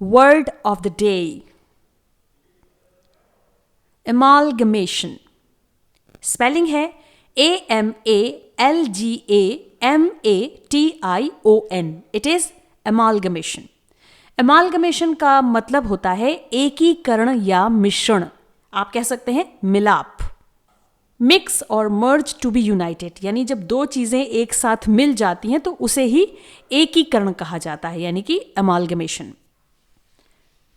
Word of the day. Amalgamation. Spelling है AMALGAMATION. It is amalgamation. Amalgamation का मतलब होता है एकीकरण या मिश्रण. आप कह सकते हैं मिलाप. मिक्स और मर्ज टू बी यूनाइटेड, यानी जब दो चीजें एक साथ मिल जाती हैं तो उसे ही एकीकरण कहा जाता है, यानी कि अमालगमेशन.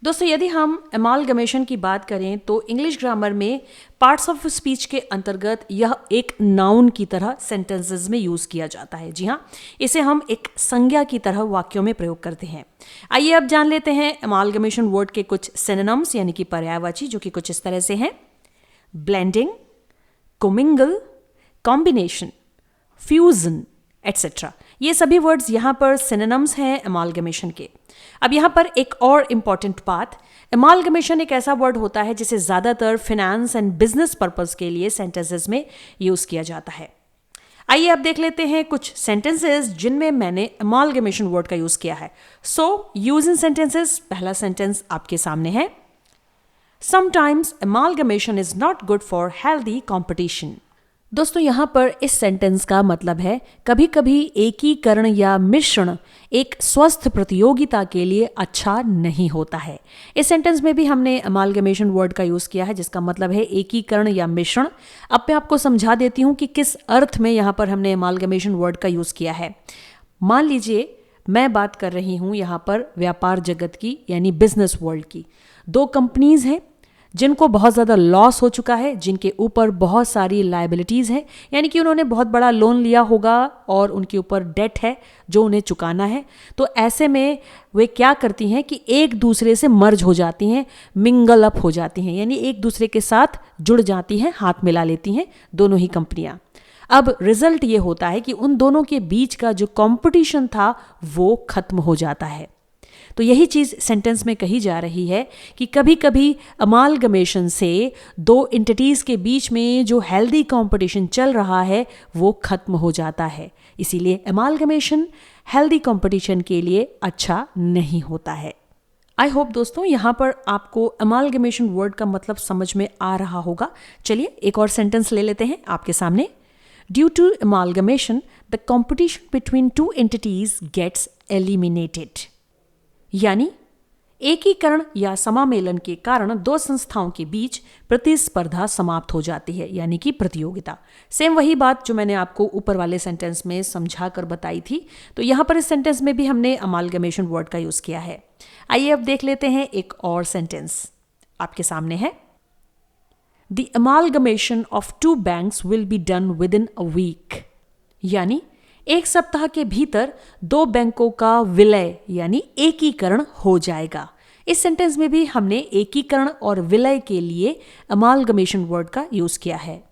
दोस्तों, यदि हम अमालगमेशन की बात करें तो इंग्लिश ग्रामर में पार्ट्स ऑफ स्पीच के अंतर्गत यह एक नाउन की तरह सेंटेंसेस में यूज किया जाता है. जी हाँ, इसे हम एक संज्ञा की तरह वाक्यों में प्रयोग करते हैं. आइए अब जान लेते हैं अमालगमेशन वर्ड के कुछ सिनोनिम्स यानी कि पर्यायवाची, जो कि कुछ इस तरह से हैं. Blending, commingle, combination, fusion etcetera. ये सभी वर्ड्स यहाँ पर सिनोनिम्स हैं अमालगमेशन के. अब यहाँ पर एक और इम्पॉर्टेंट बात, अमालगमेशन एक ऐसा वर्ड होता है जिसे ज़्यादातर फिनेंस एंड बिजनेस पर्पस के लिए सेंटेंसेस में यूज़ किया जाता है. आइए अब देख लेते हैं कुछ सेंटेंसेस जिनमें मैंने अमालगमेशन वर्ड का यूज़ किया है. सो यूज इन सेंटेंसेस. पहला सेंटेंस आपके सामने है. Sometimes amalgamation is not good for healthy competition. दोस्तों, यहाँ पर इस सेंटेंस का मतलब है कभी कभी एकीकरण या मिश्रण एक स्वस्थ प्रतियोगिता के लिए अच्छा नहीं होता है. इस सेंटेंस में भी हमने अमालगमेशन वर्ड का यूज़ किया है जिसका मतलब है एकीकरण या मिश्रण. अब मैं आपको समझा देती हूँ कि किस अर्थ में यहाँ पर हमने अमालगमेशन वर्ड का यूज़ किया है. मान लीजिए मैं बात कर रही हूँ यहाँ पर व्यापार जगत की, यानी बिजनेस वर्ल्ड की. दो कंपनीज हैं जिनको बहुत ज़्यादा लॉस हो चुका है, जिनके ऊपर बहुत सारी लायबिलिटीज़ हैं, यानी कि उन्होंने बहुत बड़ा लोन लिया होगा और उनके ऊपर डेट है जो उन्हें चुकाना है. तो ऐसे में वे क्या करती हैं कि एक दूसरे से मर्ज हो जाती हैं, मिंगल अप हो जाती हैं, यानी एक दूसरे के साथ जुड़ जाती हैं, हाथ मिला लेती हैं दोनों ही कंपनियां. अब रिजल्ट ये होता है कि उन दोनों के बीच का जो कंपटीशन था वो खत्म हो जाता है. तो यही चीज़ सेंटेंस में कही जा रही है कि कभी कभी अमालगमेशन से दो एंटिटीज़ के बीच में जो हेल्दी कंपटीशन चल रहा है वो खत्म हो जाता है. इसीलिए अमालगमेशन हेल्दी कंपटीशन के लिए अच्छा नहीं होता है. आई होप दोस्तों यहाँ पर आपको अमालगमेशन वर्ड का मतलब समझ में आ रहा होगा. चलिए एक और सेंटेंस ले लेते हैं आपके सामने. Due to amalgamation the competition between two entities gets eliminated. यानी एकीकरण या समामेलन के कारण दो संस्थाओं के बीच प्रतिस्पर्धा समाप्त हो जाती है, यानी कि प्रतियोगिता. सेम वही बात जो मैंने आपको ऊपर वाले सेंटेंस में समझा कर बताई थी. तो यहाँ पर इस सेंटेंस में भी हमने अमालगमेशन वर्ड का यूज़ किया है. आइए अब देख लेते हैं एक और सेंटेंस आपके सामने है. The amalgamation of two banks will be done within a week. यानी एक सप्ताह के भीतर दो बैंकों का विलय यानी एकीकरण हो जाएगा. इस सेंटेंस में भी हमने एकीकरण और विलय के लिए अमालगमेशन वर्ड का यूज़ किया है.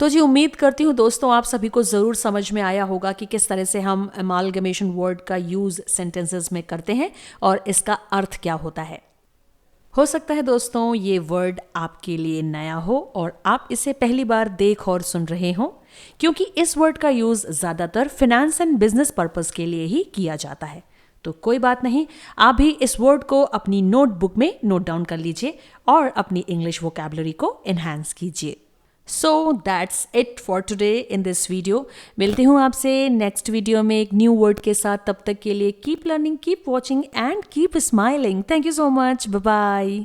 तो जी उम्मीद करती हूँ दोस्तों आप सभी को ज़रूर समझ में आया होगा कि किस तरह से हम अमालगमेशन वर्ड का यूज़ सेंटेंसेस में करते हैं और इसका अर्थ क्या होता है. हो सकता है दोस्तों ये वर्ड आपके लिए नया हो और आप इसे पहली बार देख और सुन रहे हो, क्योंकि इस वर्ड का यूज़ ज़्यादातर फिनेंस एंड बिजनेस पर्पस के लिए ही किया जाता है. तो कोई बात नहीं, आप भी इस वर्ड को अपनी नोटबुक में नोट डाउन कर लीजिए और अपनी इंग्लिश वोकैबुलरी को एनहांस कीजिए. So that's it for today in this video. मिलती हूँ आपसे नेक्स्ट वीडियो में एक न्यू वर्ड के साथ. तब तक के लिए keep learning, keep watching and keep smiling. Thank you so much. Bye bye.